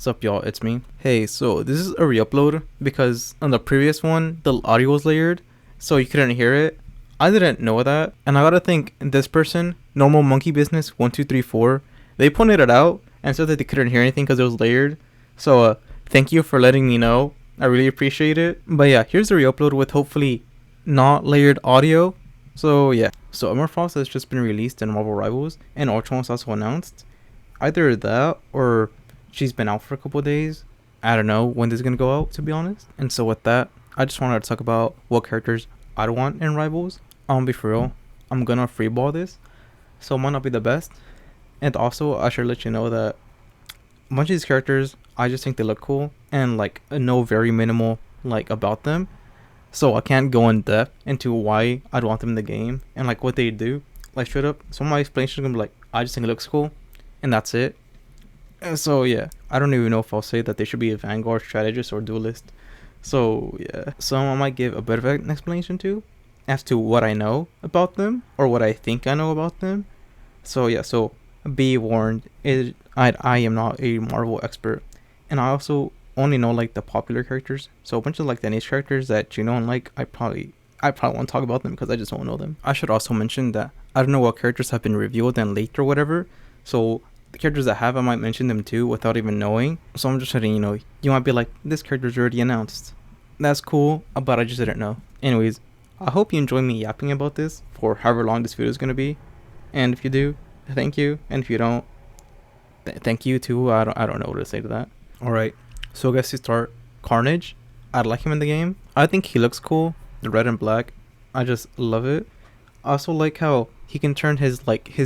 What's up, y'all? It's me. Hey, so this is a re-upload because on the previous one, the audio was layered, so you couldn't hear it. I didn't know that, and I gotta think this person, Normal Monkey Business 1234, they pointed it out and said that they couldn't hear anything because it was layered. So, thank you for letting me know. I really appreciate it. But yeah, here's the re-upload with hopefully not layered audio. So yeah, so Frost has just been released in Marvel Rivals, and Ultron was also announced. Either that or she's been out for a couple of days. I don't know when this is gonna go out, to be honest. And so with that, I just wanted to talk about what characters I'd want in Rivals. I'll be for real, I'm gonna freeball this, so it might not be the best. And also, I should let you know that a bunch of these characters, I just think they look cool and like know very minimal like about them. So I can't go in depth into why I'd want them in the game and like what they do. Like straight up, some of my explanations are gonna be like, I just think it looks cool, and that's it. And so yeah, I don't even know if I'll say that they should be a Vanguard, strategist, or duelist. So yeah, some I might give a bit of an explanation to, as to what I know about them or what I think I know about them. So yeah, so be warned, I am not a Marvel expert, and I also only know like the popular characters. So a bunch of like the niche characters that you know and like, I probably won't talk about them because I just won't know them. I should also mention that I don't know what characters have been revealed and leaked or whatever. So the characters that have, I might mention them too without even knowing. So I'm just letting you know. You might be like, this character's already announced. That's cool, but I just didn't know. Anyways, I hope you enjoy me yapping about this for however long this video is gonna be. And if you do, thank you. And if you don't, thank you too. I don't know what to say to that. All right. So I guess to start, Carnage. I'd like him in the game. I think he looks cool. The red and black. I just love it. I also like how he can turn his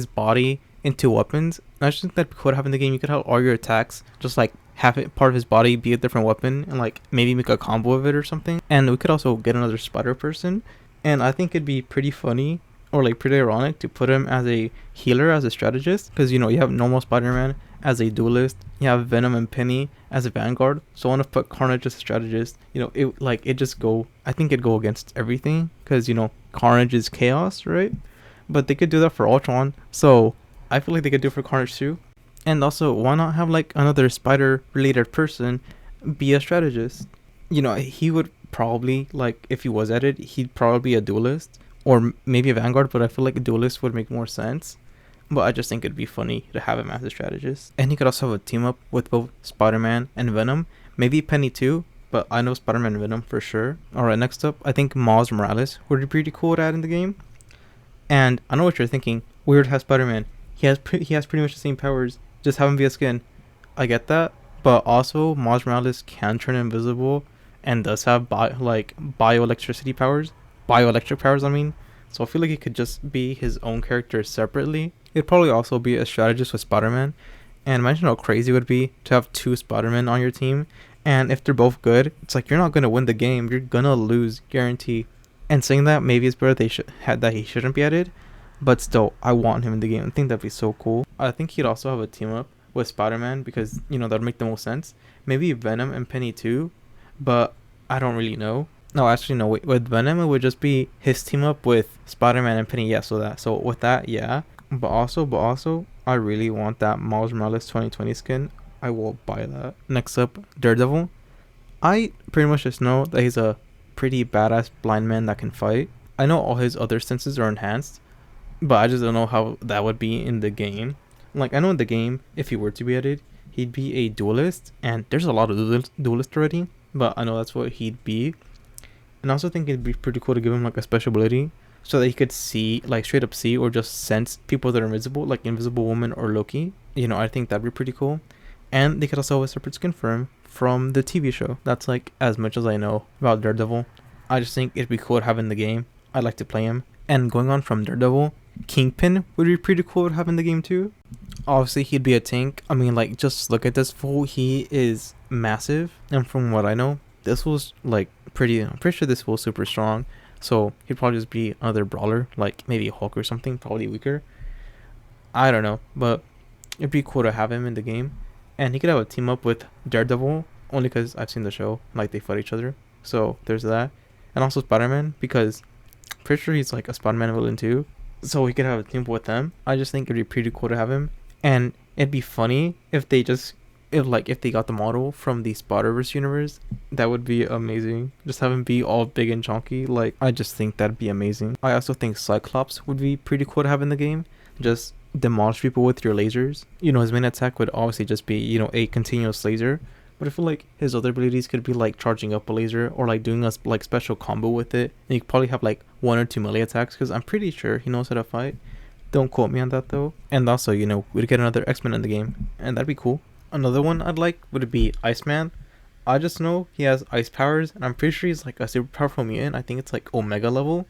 body into weapons. I just think that could have in the game. You could have all your attacks just like have it part of his body be a different weapon and like maybe make a combo of it or something. And we could also get another spider person. And I think it'd be pretty funny or like pretty ironic to put him as a healer, as a strategist, because you know you have normal Spider-Man as a duelist, you have Venom and Penny as a Vanguard. So I want to put Carnage as a strategist. You know, I think it'd go against everything because you know Carnage is chaos, right? But they could do that for Ultron, so I feel like they could do it for Carnage too. And also, why not have like another spider-related person be a strategist? You know, he would probably, like, if he was added, he'd probably be a duelist or maybe a Vanguard, but I feel like a duelist would make more sense. But I just think it'd be funny to have him as a strategist. And he could also have a team up with both Spider-Man and Venom. Maybe Penny too, but I know Spider-Man and Venom for sure. Alright, next up, I think Miles Morales would be pretty cool to add in the game. And I know what you're thinking. Weird to have Spider-Man. He has pretty much the same powers. Just have him via skin. I get that. But also, Miles Morales can turn invisible and does have bioelectric powers, I mean. So I feel like he could just be his own character separately. It'd probably also be a strategist with Spider-Man. And imagine how crazy it would be to have two Spider-Men on your team. And if they're both good, it's like you're not going to win the game. You're going to lose, guarantee. And saying that, maybe it's better that he shouldn't be added. But still, I want him in the game. I think that'd be so cool. I think he'd also have a team up with Spider-Man because, you know, that'd make the most sense. Maybe Venom and Penny too. But I don't really know. No, actually, no. Wait, with Venom, it would just be his team up with Spider-Man and Penny. Yeah, so with that, yeah. But also, I really want that Miles Morales 2020 skin. I will buy that. Next up, Daredevil. I pretty much just know that he's a pretty badass blind man that can fight. I know all his other senses are enhanced, but I just don't know how that would be in the game. Like, I know in the game, if he were to be added, he'd be a duelist, and there's a lot of duelists already, but I know that's what he'd be. And I also think it'd be pretty cool to give him like a special ability so that he could see, like straight up see or just sense people that are invisible, like Invisible Woman or Loki. You know, I think that'd be pretty cool. And they could also have a separate skin for him from the TV show. That's like as much as I know about Daredevil. I just think it'd be cool to have in the game. I'd like to play him. And going on from Daredevil, Kingpin would be pretty cool to have in the game too. Obviously, he'd be a tank. I mean, like, just look at this fool. He is massive. And from what I know, this was like I'm pretty sure this fool's super strong. So he'd probably just be another brawler, like maybe Hulk or something, probably weaker. I don't know, but it'd be cool to have him in the game. And he could have a team up with Daredevil, only because I've seen the show, like they fight each other. So there's that. And also Spider-Man, because I'm pretty sure he's like a Spider-Man villain too. So we could have a team up with them. I just think it'd be pretty cool to have him. And it'd be funny if they just if they got the model from the Spider-Verse universe, that would be amazing. Just have him be all big and chunky. Like, I just think that'd be amazing. I also think Cyclops would be pretty cool to have in the game. Just demolish people with your lasers. You know, his main attack would obviously just be, you know, a continuous laser. But I feel like his other abilities could be like charging up a laser or like doing a like special combo with it. And you could probably have like 1 or 2 melee attacks because I'm pretty sure he knows how to fight. Don't quote me on that though. And also, you know, we'd get another X-Men in the game, and that'd be cool. Another one I'd like would be Iceman. I just know he has ice powers, and I'm pretty sure he's like a super powerful mutant. I think it's like Omega level.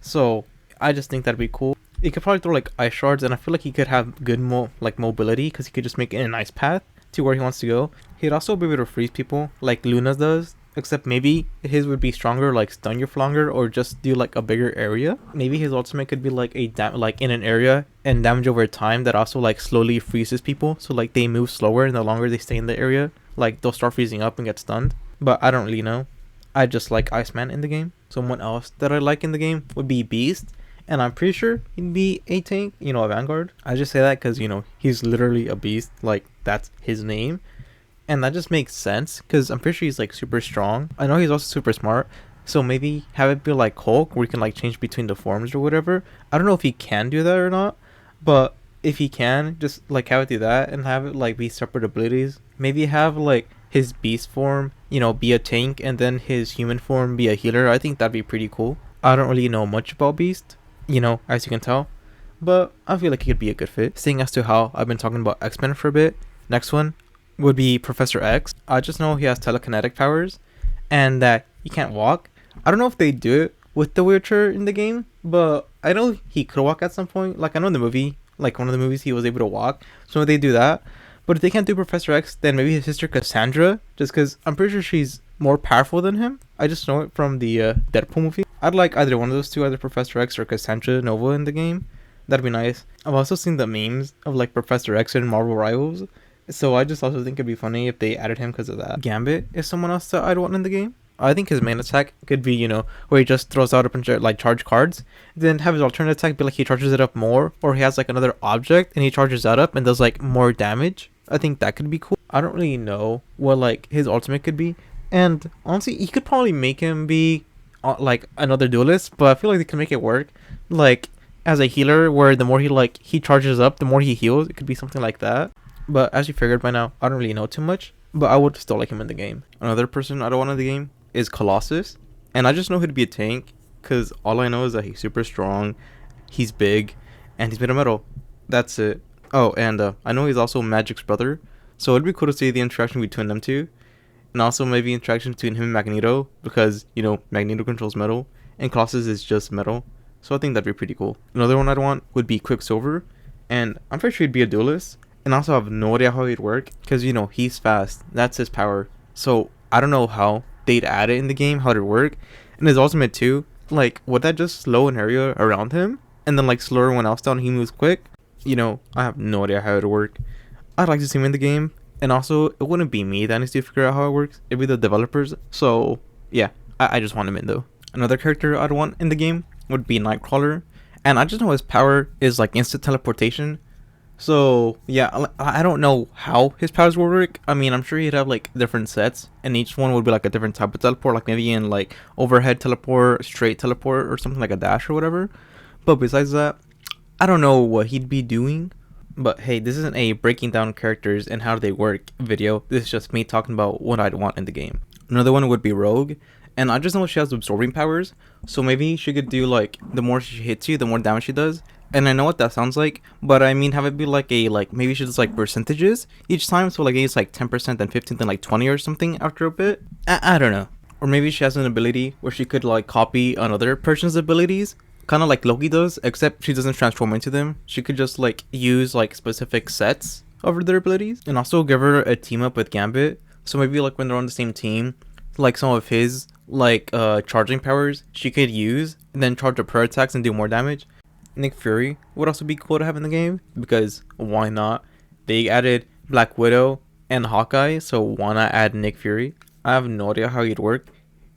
So I just think that'd be cool. He could probably throw like ice shards, and I feel like he could have good mobility because he could just make it a nice path to where he wants to go. He'd also be able to freeze people like Luna's does, except maybe his would be stronger, like stun you for longer, or just do like a bigger area. Maybe his ultimate could be like like in an area and damage over time that also like slowly freezes people, so like they move slower and the longer they stay in the area, like they'll start freezing up and get stunned. But I don't really know. I just like Iceman in the game. Someone else that I like in the game would be Beast, and I'm pretty sure he'd be a tank, you know, a Vanguard. I just say that because, you know, he's literally a beast, like that's his name. And that just makes sense because I'm pretty sure he's like super strong. I know he's also super smart. So maybe have it be like Hulk where he can like change between the forms or whatever. I don't know if he can do that or not. But if he can, just like have it do that and have it like be separate abilities. Maybe have like his beast form, you know, be a tank, and then his human form be a healer. I think that'd be pretty cool. I don't really know much about Beast, you know, as you can tell. But I feel like he could be a good fit. Seeing as to how I've been talking about X-Men for a bit. Next one would be Professor X. I just know he has telekinetic powers and that he can't walk. I don't know if they do it with the wheelchair in the game, but I know he could walk at some point. Like I know in the movie, like one of the movies, he was able to walk. So they do that. But if they can't do Professor X, then maybe his sister Cassandra, just because I'm pretty sure she's more powerful than him. I just know it from the Deadpool movie. I'd like either one of those two, either Professor X or Cassandra Nova in the game. That'd be nice. I've also seen the memes of like Professor X and Marvel Rivals. So I just also think it'd be funny if they added him because of that. Gambit is someone else that I'd want in the game. I think his main attack could be, you know, where he just throws out a bunch of like charge cards. Then have his alternate attack be like he charges it up more, or he has like another object and he charges that up and does like more damage. I think that could be cool. I don't really know what like his ultimate could be. And honestly, he could probably make him be like another duelist, but I feel like they can make it work. Like as a healer, where the more he charges up, the more he heals. It could be something like that. But as you figured by now, I don't really know too much, but I would still like him in the game. Another person I don't want in the game is Colossus, and I just know he'd be a tank because all I know is that he's super strong, he's big, and he's made of metal. That's it. Oh, and I know he's also Magic's brother, so it'd be cool to see the interaction between them two, and also maybe interaction between him and Magneto, because, you know, Magneto controls metal, and Colossus is just metal, so I think that'd be pretty cool. Another one I'd want would be Quicksilver, and I'm pretty sure he'd be a duelist. And also have no idea how he'd work because, you know, he's fast. That's his power. So I don't know how they'd add it in the game, how it'd work. And his ultimate too, like, would that just slow an area around him and then like slow everyone else down and he moves quick? You know, I have no idea how it'd work. I'd like to see him in the game. And also, it wouldn't be me that needs to figure out how it works. It'd be the developers. So yeah, I just want him in though. Another character I'd want in the game would be Nightcrawler. And I just know his power is like instant teleportation. So yeah, I don't know how his powers will work. I mean, I'm sure he'd have like different sets, and each one would be like a different type of teleport, like maybe in like overhead teleport, straight teleport, or something like a dash or whatever. But besides that, I don't know what he'd be doing. But hey, this isn't a breaking down characters and how they work video. This is just me talking about what I'd want in the game. Another one would be Rogue, and I just know she has absorbing powers, so maybe she could do like the more she hits you, the more damage she does. And I know what that sounds like, but I mean, have it be like maybe she does like percentages each time, so like it's like 10%, then 15, then like 20 or something after a bit. I don't know. Or maybe she has an ability where she could like copy another person's abilities, kind of like Loki does, except she doesn't transform into them. She could just like use like specific sets of their abilities, and also give her a team up with Gambit. So maybe like when they're on the same team, like some of his like charging powers she could use, and then charge up her attacks and do more damage. Nick Fury would also be cool to have in the game, because why not? They added Black Widow and Hawkeye, so why not add Nick Fury? I have no idea how he'd work.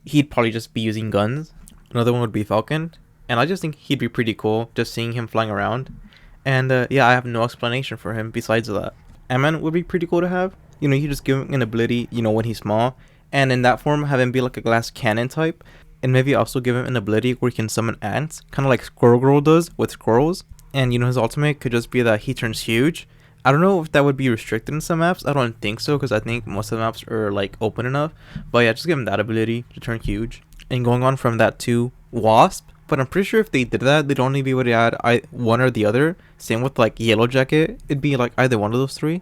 He'd probably just be using guns. Another one would be Falcon, and I just think he'd be pretty cool just seeing him flying around. And yeah, I have no explanation for him besides that. Ant-Man would be pretty cool to have, You just give him an ability, when he's small, and in that form have him be like a glass cannon type, and maybe also give him an ability where he can summon ants, kind of like Squirrel Girl does with squirrels. And his ultimate could just be that he turns huge. I don't know if that would be restricted in some maps. I don't think so, because I think most of the maps are like open enough. But yeah, just give him that ability to turn huge. And going on from that to Wasp. But I'm pretty sure if they did that, they'd only be able to add one or the other. Same with like Yellow Jacket. It'd be like either one of those three.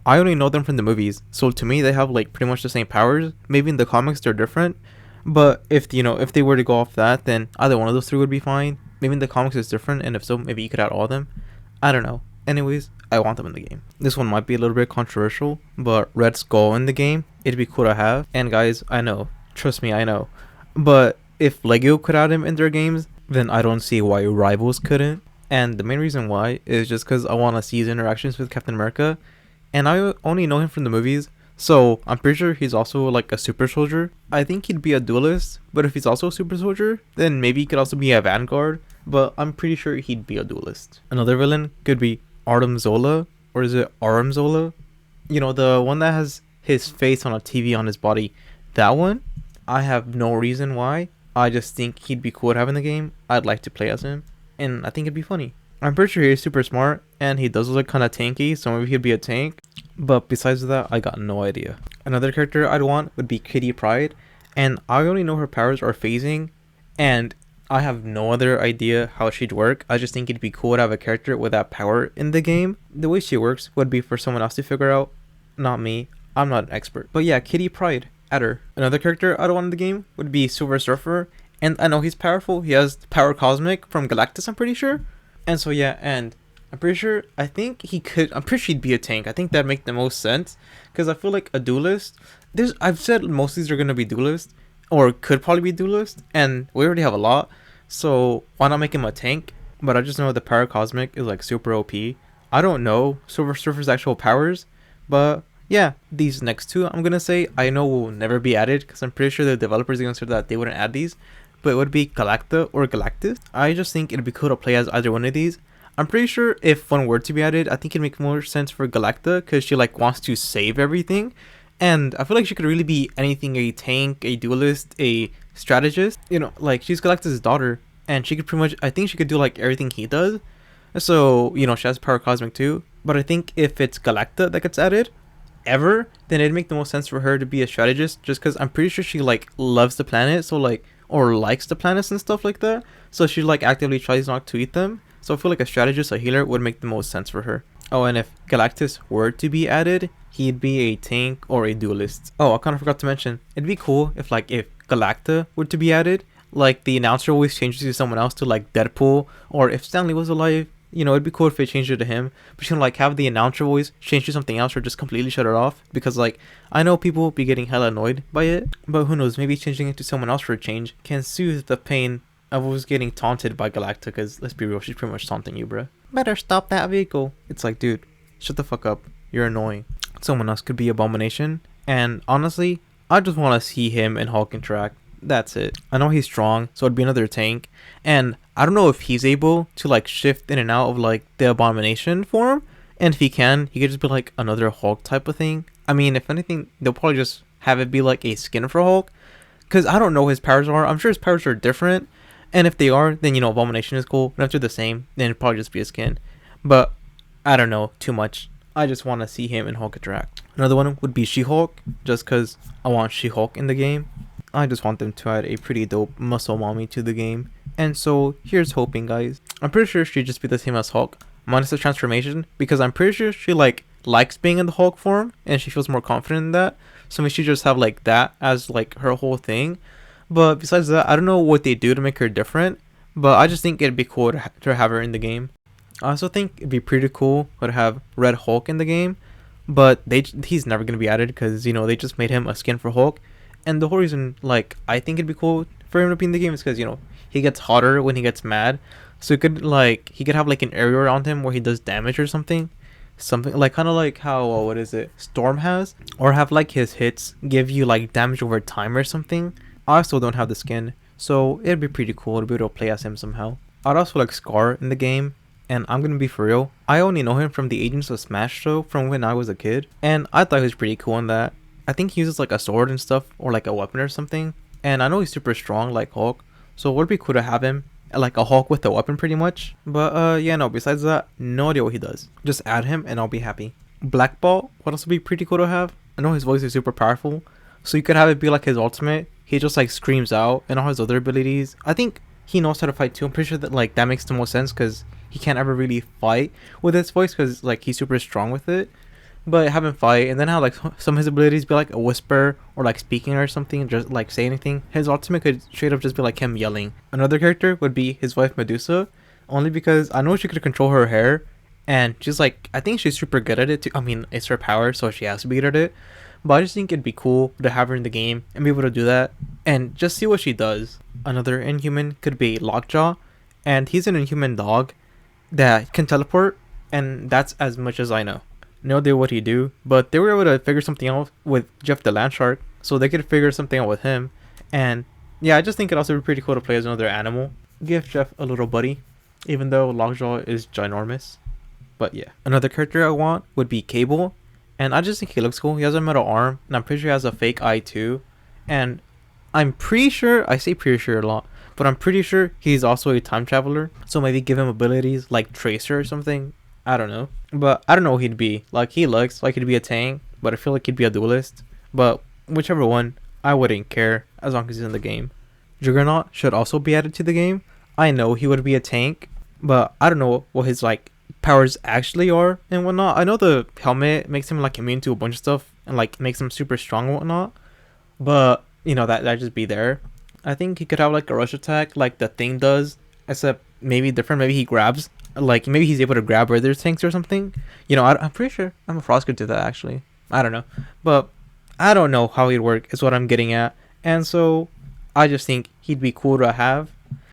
I only know them from the movies. So to me, they have like pretty much the same powers. Maybe in the comics they're different. But if they were to go off that, then either one of those three would be fine. Maybe in the comics it's different, and if so, maybe you could add all of them. I don't know. Anyways, I want them in the game. This one might be a little bit controversial, but Red Skull in the game, it'd be cool to have. And guys, I know. Trust me, I know. But if Lego could add him in their games, then I don't see why Rivals couldn't. And the main reason why is just because I want to see his interactions with Captain America. And I only know him from the movies, so I'm pretty sure he's also like a super soldier. I think he'd be a duelist, but if he's also a super soldier, then maybe he could also be a vanguard. But I'm pretty sure he'd be a duelist. Another villain could be Artem Zola, or is it Aram Zola? The one that has his face on a TV on his body. That one, I have no reason why. I just think he'd be cool to have in the game. I'd like to play as him, and I think it'd be funny. I'm pretty sure he's super smart, and he does look kind of tanky, so maybe he'd be a tank. But besides that, I got no idea. Another character I'd want would be Kitty Pryde, and I only know her powers are phasing, and I have no other idea how she'd work. I just think it'd be cool to have a character with that power in the game. The way she works would be for someone else to figure out, not me. I'm not an expert. But yeah, Kitty Pryde, add her. Another character I'd want in the game would be Silver Surfer, and I know he's powerful. He has Power Cosmic from Galactus, I'm pretty sure. And so yeah, and I'm pretty sure he'd be a tank. I think that'd make the most sense, because I feel like a duelist, I've said most of these are going to be duelist, or could probably be duelist, and we already have a lot, so why not make him a tank? But I just know the Power Cosmic is like super OP. I don't know Silver Surfer's actual powers, but yeah, these next two I'm gonna say I know will never be added, because I'm pretty sure the developers are gonna say that they wouldn't add these, but it would be Galacta or Galactus. I just think it'd be cool to play as either one of these. I'm pretty sure if one were to be added, I think it'd make more sense for Galacta, because she like wants to save everything. And I feel like she could really be anything: a tank, a duelist, a strategist. Like she's Galactus' daughter, and she could pretty much, I think she could do like everything he does. So, she has Power Cosmic too. But I think if it's Galacta that gets added, ever, then it'd make the most sense for her to be a strategist, just because I'm pretty sure she like loves the planet, so like, or likes the planets and stuff like that. So she like actively tries not to eat them. So I feel like a strategist, a healer, would make the most sense for her. Oh, and if Galactus were to be added, he'd be a tank or a duelist. Oh, I kind of forgot to mention, it'd be cool if Galacta were to be added, like the announcer always changes to someone else, to like Deadpool, or if Stanley was alive, it'd be cool if they changed it to him. But you can like have the announcer voice change to something else, or just completely shut it off, because like I know people be getting hella annoyed by it, but who knows, maybe changing it to someone else for a change can soothe the pain of was getting taunted by Galacta, because let's be real, she's pretty much taunting you, bruh. Better stop that vehicle. It's like, dude, shut the fuck up. You're annoying. Someone else could be Abomination, and honestly, I just want to see him and Hulk interact. That's it. I know he's strong, so it'd be another tank, and I don't know if he's able to like shift in and out of like the Abomination form, and if he can, he could just be like another Hulk type of thing. I mean, if anything, they'll probably just have it be like a skin for Hulk, because I don't know what his powers are. I'm sure his powers are different, and if they are, then Abomination is cool. But if they're the same, then it'd probably just be a skin. But I don't know too much. I just want to see him and Hulk interact. Another one would be She-Hulk, just because I want She-Hulk in the game. I just want them to add a pretty dope muscle mommy to the game. And so here's hoping, guys. I'm pretty sure she'd just be the same as Hulk, minus the transformation, because I'm pretty sure she like likes being in the Hulk form, and she feels more confident in that. So maybe she just have like that as like her whole thing. But besides that, I don't know what they do to make her different, but I just think it'd be cool to have her in the game. I also think it'd be pretty cool to have Red Hulk in the game, but he's never going to be added, because they just made him a skin for Hulk. And the whole reason like I think it'd be cool for him to be in the game is because he gets hotter when he gets mad, so he could have like an area around him where he does damage or something like kind of like how what is it, Storm has, or have like his hits give you like damage over time or something. I still don't have the skin, so it'd be pretty cool to be able to play as him somehow. I'd also like Scar in the game, And I'm gonna be for real, I only know him from the Agents of Smash show from when I was a kid, and I thought he was pretty cool in that. I think he uses like a sword and stuff, or like a weapon or something. And I know he's super strong like Hulk, so it would be cool to have him like a Hulk with a weapon pretty much. But yeah, no, besides that, no idea what he does. Just add him and I'll be happy. Black Ball, what else would be pretty cool to have? I know his voice is super powerful, so you could have it be like his ultimate. He just like screams out, and all his other abilities. I think he knows how to fight too. I'm pretty sure that like that makes the most sense because he can't ever really fight with his voice because like he's super strong with it. But have him fight, and then have like some of his abilities be like a whisper or like speaking or something, just like say anything. His ultimate could straight up just be like him yelling. Another character would be his wife Medusa, only because I know she could control her hair, and she's like, I think she's super good at it too. I mean, it's her power, so she has to be good at it. But I just think it'd be cool to have her in the game and be able to do that and just see what she does. Another Inhuman could be Lockjaw, and he's an Inhuman dog that can teleport, and that's as much as I know. No idea what he do, but they were able to figure something out with Jeff the Landshark, so they could figure something out with him. And yeah, I just think it'd also be pretty cool to play as another animal. Give Jeff a little buddy, even though Lockjaw is ginormous. But yeah, another character I want would be Cable, and I just think he looks cool. He has a metal arm, and I'm pretty sure he has a fake eye too. And I'm pretty sure, I say pretty sure a lot, but I'm pretty sure he's also a time traveler. So maybe give him abilities like Tracer or something. I don't know. But I don't know what he'd be. Like, he looks like he'd be a tank, but I feel like he'd be a duelist. But whichever one, I wouldn't care as long as he's in the game. Juggernaut should also be added to the game. I know he would be a tank, but I don't know what his like powers actually are and whatnot. I know the helmet makes him like immune to a bunch of stuff and like makes him super strong and whatnot. But you know, that just be there. I think he could have like a rush attack like the Thing does, except maybe different. Maybe he grabs, like maybe he's able to grab where there's tanks or something. You know, I'm pretty sure I'm a Frost could do that actually. I don't know, but I don't know how he'd work is what I'm getting at. And so I just think he'd be cool to have.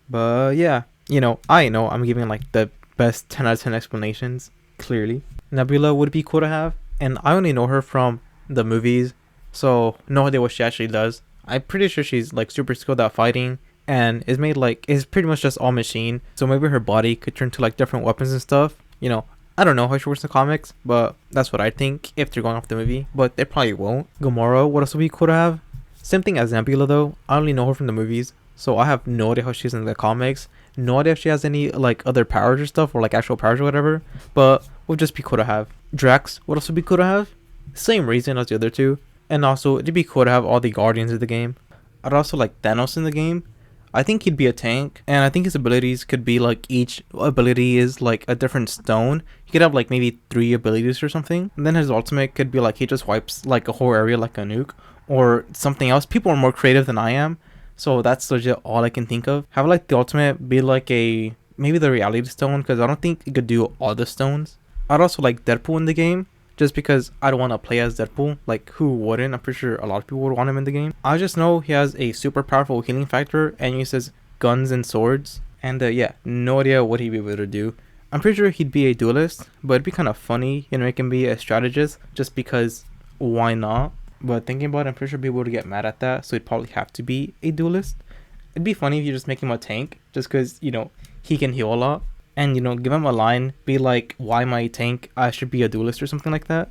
But yeah, you know I'm giving like the best 10 out of 10 explanations, clearly. Nebula would be cool to have, and I only know her from the movies, so no idea what she actually does. I'm pretty sure she's like super skilled at fighting and is made like is pretty much just all machine. So maybe her body could turn to like different weapons and stuff. You know, I don't know how she works in the comics, but that's what I think if they're going off the movie. But they probably won't. Gamora, what else would be cool to have? Same thing as Nebula though. I only know her from the movies, so I have no idea how she's in the comics. No idea if she has any like other powers or stuff or like actual powers or whatever. But would just be cool to have. Drax, what else would be cool to have? Same reason as the other two. And also, it'd be cool to have all the Guardians of the game. I'd also like Thanos in the game. I think he'd be a tank, and I think his abilities could be like each ability is like a different stone. He could have like maybe 3 abilities or something. And then his ultimate could be like he just wipes like a whole area like a nuke or something else. People are more creative than I am, so that's legit all I can think of. Have like the ultimate be like a maybe the reality stone because I don't think it could do all the stones. I'd also like Deadpool in the game. Just because I don't want to play as Deadpool. Like, who wouldn't? I'm pretty sure a lot of people would want him in the game. I just know he has a super powerful healing factor and uses guns and swords. And yeah, no idea what he'd be able to do. I'm pretty sure he'd be a duelist, but it'd be kind of funny, you know, he can be a strategist just because why not? But thinking about it, I'm pretty sure people would get mad at that, so he'd probably have to be a duelist. It'd be funny if you just make him a tank, just because, you know, he can heal a lot. And, you know, give him a line, be like, why am I a tank? I should be a duelist or something like that.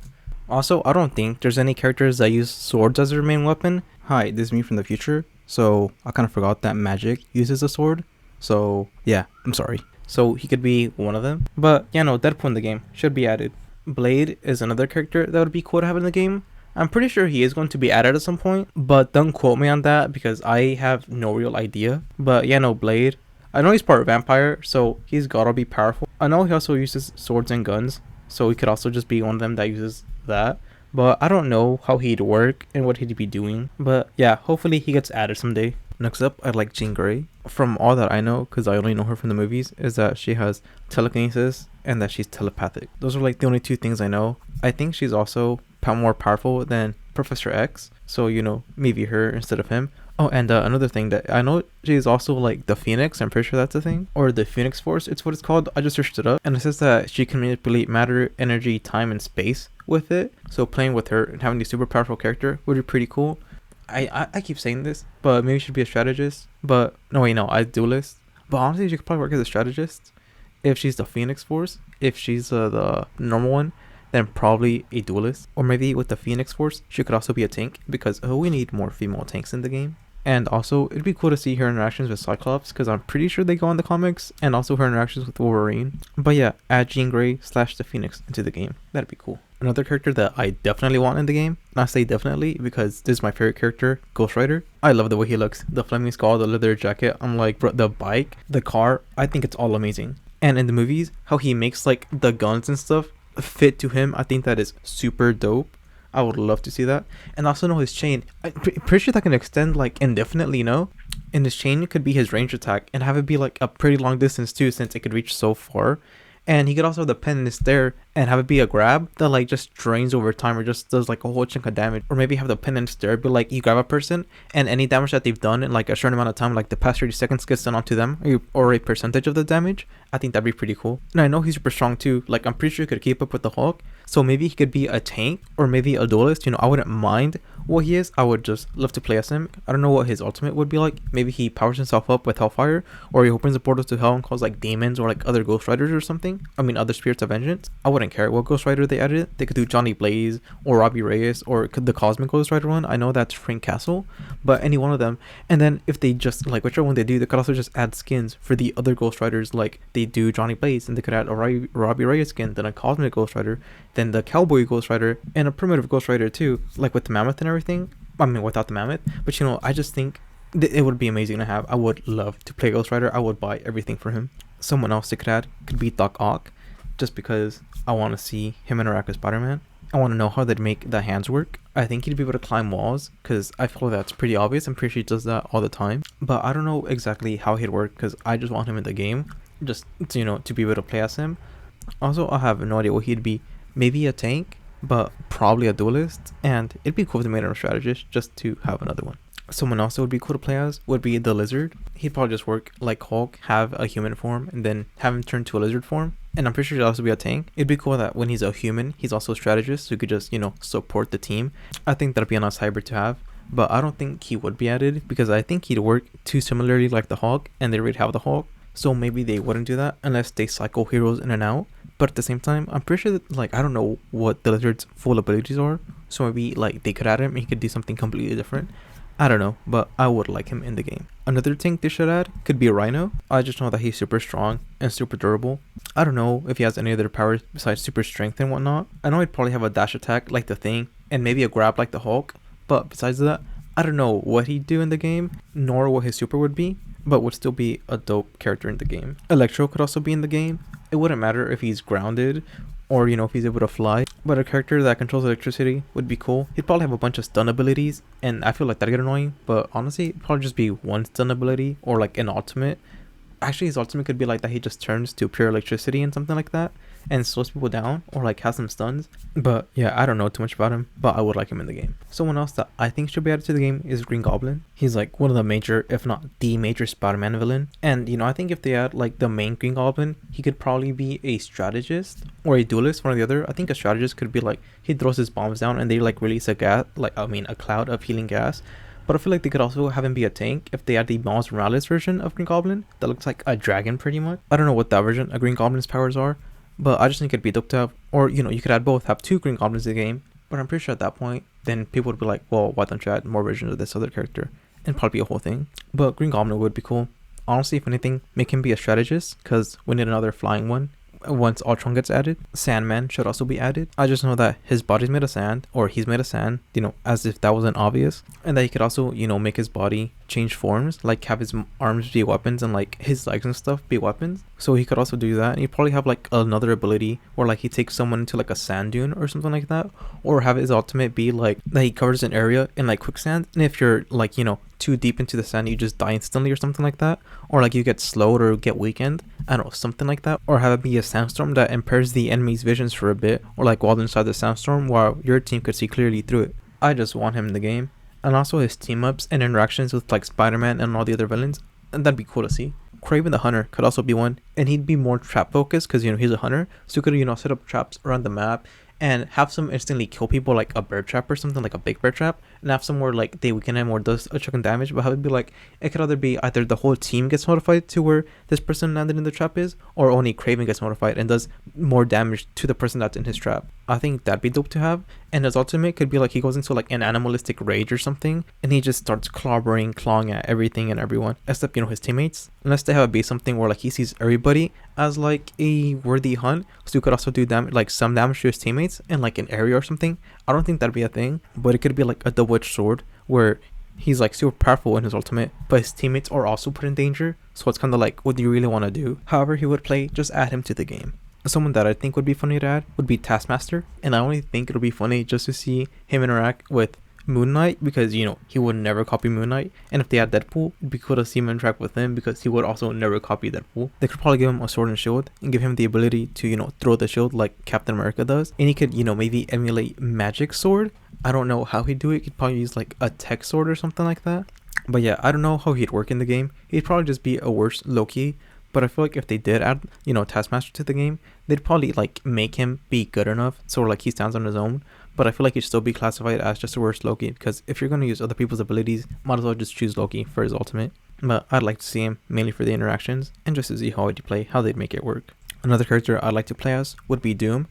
Also, I don't think there's any characters that use swords as their main weapon. Hi, this is me from the future. So, I kind of forgot that magic uses a sword. So, yeah, I'm sorry. So, he could be one of them. But, yeah, no, Deadpool in the game should be added. Blade is another character that would be cool to have in the game. I'm pretty sure he is going to be added at some point. But don't quote me on that because I have no real idea. But, yeah, no, Blade. I know he's part vampire, so he's gotta be powerful. I know he also uses swords and guns, so he could also just be one of them that uses that. But I don't know how he'd work and what he'd be doing. But yeah, hopefully he gets added someday. Next up, I like Jean Grey. From all that I know, because I only know her from the movies, is that she has telekinesis and that she's telepathic. Those are like the only 2 things I know. I think she's also more powerful than Professor X, so you know, maybe her instead of him. Oh, and another thing that I know, she's also like the Phoenix. I'm pretty sure that's a thing. Or the Phoenix Force, it's what it's called. I just searched it up. And it says that she can manipulate matter, energy, time, and space with it. So playing with her and having a super powerful character would be pretty cool. I keep saying this, but maybe she should be a strategist. But no, wait, no, I duelist. But honestly, she could probably work as a strategist. If she's the Phoenix Force, if she's the normal one, then probably a duelist. Or maybe with the Phoenix Force, she could also be a tank because we need more female tanks in the game. And also, it'd be cool to see her interactions with Cyclops because I'm pretty sure they go in the comics, and also her interactions with Wolverine. But yeah, add Jean Grey / the Phoenix into the game. That'd be cool. Another character that I definitely want in the game, and I say definitely because this is my favorite character, Ghost Rider. I love the way he looks. The flaming skull, the leather jacket, I'm like, bro, the bike, the car, I think it's all amazing. And in the movies, how he makes like the guns and stuff fit to him, I think that is super dope. I would love to see that. And also know his chain. I'm pretty sure that can extend like indefinitely, you know? And his chain could be his range attack and have it be like a pretty long distance too, since it could reach so far. And he could also have the pendants there and have it be a grab that like just drains over time or just does like a whole chunk of damage. Or maybe have the pendants there, but like you grab a person and any damage that they've done in like a certain amount of time, like the past 30 seconds gets done onto them or a percentage of the damage. I think that'd be pretty cool. And I know he's super strong too. Like I'm pretty sure he could keep up with the Hulk. So maybe he could be a tank or maybe a duelist. You know, I wouldn't mind what he is. I would just love to play as him. I don't know what his ultimate would be like. Maybe he powers himself up with Hellfire, or he opens the portals to hell and calls like demons or like other Ghost Riders or something. I mean, other spirits of vengeance. I wouldn't care what Ghost Rider they added. They could do Johnny Blaze or Robbie Reyes or the Cosmic Ghost Rider one. I know that's Frank Castle, but any one of them. And then if they just like whichever one they do, they could also just add skins for the other Ghost Riders. Like they do Johnny Blaze, and they could add a Robbie Reyes skin, then a Cosmic Ghost Rider, then the Cowboy Ghost Rider, and a Primitive Ghost Rider too, like with the Mammoth and everything. I mean, without the Mammoth, but you know, I just think it would be amazing to have. I would love to play Ghost Rider. I would buy everything for him. Someone else they could add could be Doc Ock, just because I want to see him interact with Spider-Man. I want to know how they'd make the hands work. I think he'd be able to climb walls because I feel that's pretty obvious. I'm pretty sure he does that all the time, but I don't know exactly how he'd work because I just want him in the game, just to, you know, to be able to play as him. Also, I have no idea what he'd be. Maybe a tank, but probably a duelist, and it'd be cool if they made him a strategist just to have another one. Someone else that would be cool to play as would be the Lizard. He'd probably just work like Hulk, have a human form, and then have him turn to a lizard form. And I'm pretty sure he'd also be a tank. It'd be cool that when he's a human, he's also a strategist, so he could just, you know, support the team. I think that'd be a nice hybrid to have, but I don't think he would be added because I think he'd work too similarly like the Hulk, and they already have the Hulk. So maybe they wouldn't do that unless they cycle heroes in and out. But at the same time, I'm pretty sure that, like, I don't know what the Lizard's full abilities are. So maybe, like, they could add him and he could do something completely different. I don't know, but I would like him in the game. Another tank they should add could be a Rhino. I just know that he's super strong and super durable. I don't know if he has any other powers besides super strength and whatnot. I know he'd probably have a dash attack like the Thing and maybe a grab like the Hulk. But besides that, I don't know what he'd do in the game, nor what his super would be, but would still be a dope character in the game. Electro could also be in the game. It wouldn't matter if he's grounded or, you know, if he's able to fly, but a character that controls electricity would be cool. He'd probably have a bunch of stun abilities, and I feel like that'd get annoying, but honestly, it'd probably just be one stun ability or like an ultimate. Actually, his ultimate could be like that he just turns to pure electricity and something like that and slows people down or like has some stuns. But yeah, I don't know too much about him, but I would like him in the game. Someone else that I think should be added to the game is Green Goblin. He's like one of the major, if not the major Spider-Man villain. And you know, I think if they add like the main Green Goblin, he could probably be a strategist or a duelist, one or the other. I think a strategist could be like he throws his bombs down and they like release a gas, like a cloud of healing gas. But I feel like they could also have him be a tank if they add the Miles Morales version of Green Goblin that looks like a dragon pretty much. I don't know what that version of Green Goblin's powers are, but I just think it'd be dope to have. Or, you know, you could add both, have two Green Goblins in the game. But I'm pretty sure at that point, then people would be like, well, why don't you add more versions of this other character? And probably be a whole thing. But Green Goblin would be cool. Honestly, if anything, make him be a strategist, because we need another flying one once Ultron gets added. Sandman should also be added. I just know that his body's made of sand, or he's made of sand, you know, as if that wasn't obvious. And that he could also, you know, make his body change forms, like have his arms be weapons and like his legs and stuff be weapons. So he could also do that. And he'd probably have like another ability where like he takes someone into like a sand dune or something like that. Or have his ultimate be like that he covers an area in like quicksand. And if you're like, you know, too deep into the sand, you just die instantly or something like that. Or like you get slowed or get weakened. I don't know, something like that. Or have it be a sandstorm that impairs the enemy's visions for a bit. Or like while inside the sandstorm while your team could see clearly through it. I just want him in the game. And also his team ups and interactions with like Spider-Man and all the other villains. And that'd be cool to see. Kraven the Hunter could also be one. And he'd be more trap focused because, you know, he's a hunter. So he could, you know, set up traps around the map and have some instantly kill people like a bear trap or something, like a big bear trap, and have some where like they weaken him or does a chunk of damage, but have it be like it could either the whole team gets notified to where this person landed in the trap is, or only Craven gets notified and does more damage to the person that's in his trap. I think that'd be dope to have. And his ultimate could be like he goes into like an animalistic rage or something, and he just starts clawing at everything and everyone, except his teammates. Unless they have it be something where like he sees everybody as like a worthy hunt, so you could also do damage, like some damage to his teammates in like an area or something. I don't think that'd be a thing, but it could be like a double-edged sword where he's like super powerful in his ultimate, but his teammates are also put in danger. So it's kind of like, what do you really want to do? However he would play, just add him to the game. Someone that I think would be funny to add would be Taskmaster, and I only think it'll be funny just to see him interact with Moon Knight, because he would never copy Moon Knight, and if they had Deadpool, it'd be cool to see him interact with him because he would also never copy Deadpool. They could probably give him a sword and shield and give him the ability to throw the shield like Captain America does, and he could maybe emulate Magic Sword. I don't know how he'd do it. He'd probably use like a tech sword or something like that. But yeah, I don't know how he'd work in the game. He'd probably just be a worse Loki. But I feel like if they did add, Taskmaster to the game, they'd probably like make him be good enough so like he stands on his own. But I feel like he'd still be classified as just a worse Loki, because if you're going to use other people's abilities, might as well just choose Loki for his ultimate. But I'd like to see him mainly for the interactions and just to see how he'd play, how they'd make it work. Another character I'd like to play as would be Doom,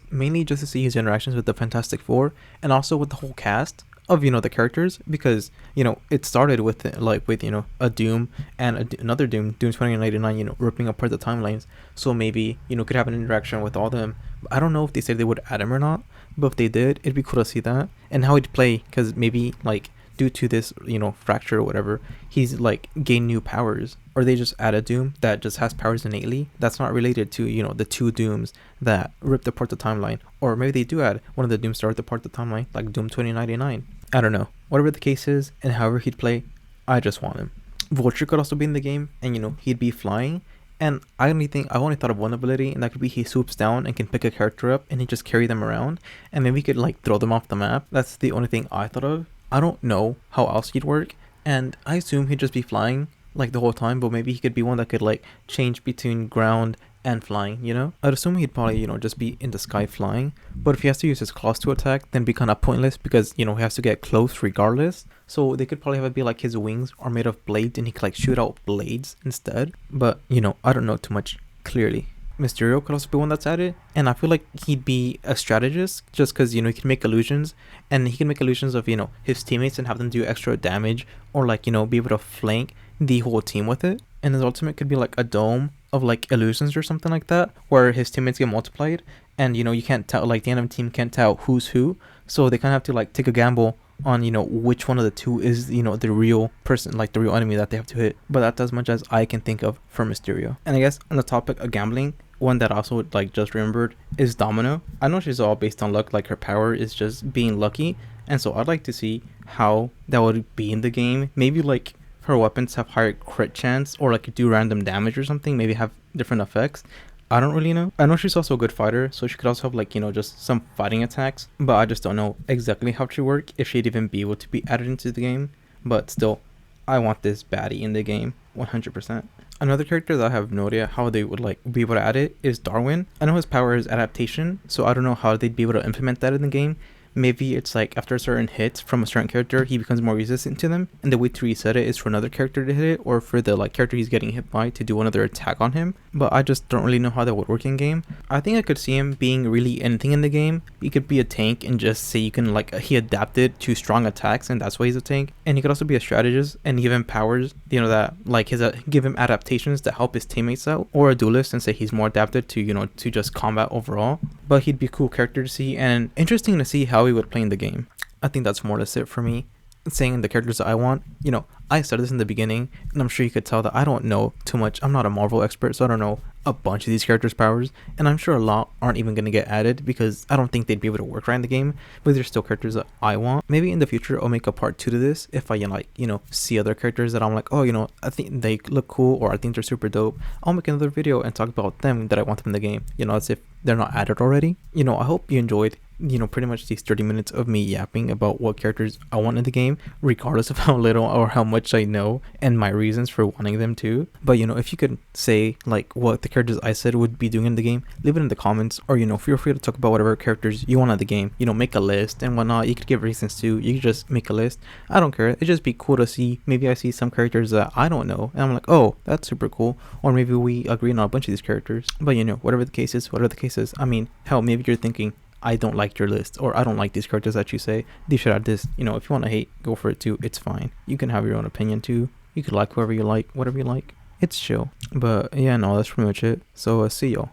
mainly just to see his interactions with the Fantastic Four and also with the whole cast of the characters, because it started with a Doom and another Doom 2099 ripping apart the timelines, so maybe could have an interaction with all of them. I don't know if they said they would add him or not, but if they did, it'd be cool to see that and how he'd play, because maybe like due to this fracture or whatever, he's like gained new powers, or they just add a Doom that just has powers innately that's not related to the two Dooms that ripped apart the timeline, or maybe they do add one of the Dooms that ripped apart the timeline, like Doom 2099. I don't know. Whatever the case is, and however he'd play, I just want him. Vulture could also be in the game, and he'd be flying. And I've only thought of one ability, and that could be he swoops down and can pick a character up and he just carry them around, and maybe he could like throw them off the map. That's the only thing I thought of. I don't know how else he'd work, and I assume he'd just be flying like the whole time, but maybe he could be one that could like change between ground and flying, I'd assume he'd probably, just be in the sky flying, but if he has to use his claws to attack, then it'd be kind of pointless because, he has to get close regardless. So they could probably have it be like his wings are made of blades and he could like shoot out blades instead. But, I don't know too much clearly. Mysterio could also be one that's added, and I feel like he'd be a strategist just because, he can make illusions, and he can make illusions of, his teammates and have them do extra damage, or like, be able to flank the whole team with it. And his ultimate could be like a dome of like illusions or something like that, where his teammates get multiplied, and you can't tell, like the enemy team can't tell who's who, so they kind of have to like take a gamble on which one of the two is the real person, like the real enemy that they have to hit. But that's as much as I can think of for Mysterio. And I guess on the topic of gambling, one that I also like just remembered is Domino. I know she's all based on luck, like her power is just being lucky, and so I'd like to see how that would be in the game. Maybe like her weapons have higher crit chance, or like do random damage or something, maybe have different effects. I don't really know. I know she's also a good fighter, so she could also have like just some fighting attacks, but I just don't know exactly how she work, if she'd even be able to be added into the game. But still, I want this baddie in the game 100%. Another character that I have no idea how they would like be able to add it is Darwin. I know his power is adaptation, so I don't know how they'd be able to implement that in the game. Maybe it's like after a certain hit from a certain character, he becomes more resistant to them, and the way to reset it is for another character to hit it, or for the like character he's getting hit by to do another attack on him. But I just don't really know how that would work in game. I think I could see him being really anything in the game. He could be a tank and just say you can like he adapted to strong attacks and that's why he's a tank. And he could also be a strategist and give him powers, that like give him adaptations that help his teammates out, or a duelist and say he's more adapted to to just combat overall. But he'd be a cool character to see and interesting to see how he would play in the game. I think that's more or less it for me. Saying the characters that I want, I started this in the beginning, and I'm sure you could tell that I don't know too much. I'm not a Marvel expert, so I don't know a bunch of these characters' powers, and I'm sure a lot aren't even going to get added because I don't think they'd be able to work right in the game, but they're still characters that I want. Maybe in the future I'll make a part 2 to this if I see other characters that I'm like, oh, I think they look cool, or I think they're super dope. I'll make another video and talk about them that I want them in the game, as if they're not added already. I hope you enjoyed pretty much these 30 minutes of me yapping about what characters I want in the game, regardless of how little or how much I know and my reasons for wanting them to. But, if you could say, like, what the characters I said would be doing in the game, leave it in the comments, or, feel free to talk about whatever characters you want in the game. Make a list and whatnot. You could give reasons too. You could just make a list. I don't care. It'd just be cool to see. Maybe I see some characters that I don't know, and I'm like, oh, that's super cool. Or maybe we agree on a bunch of these characters. But, whatever the case is, I mean, hell, maybe you're thinking, I don't like your list, or I don't like these characters that you say. They should add this. If you want to hate, go for it too. It's fine. You can have your own opinion too. You could like whoever you like, whatever you like. It's chill. But yeah, no, that's pretty much it. So see y'all.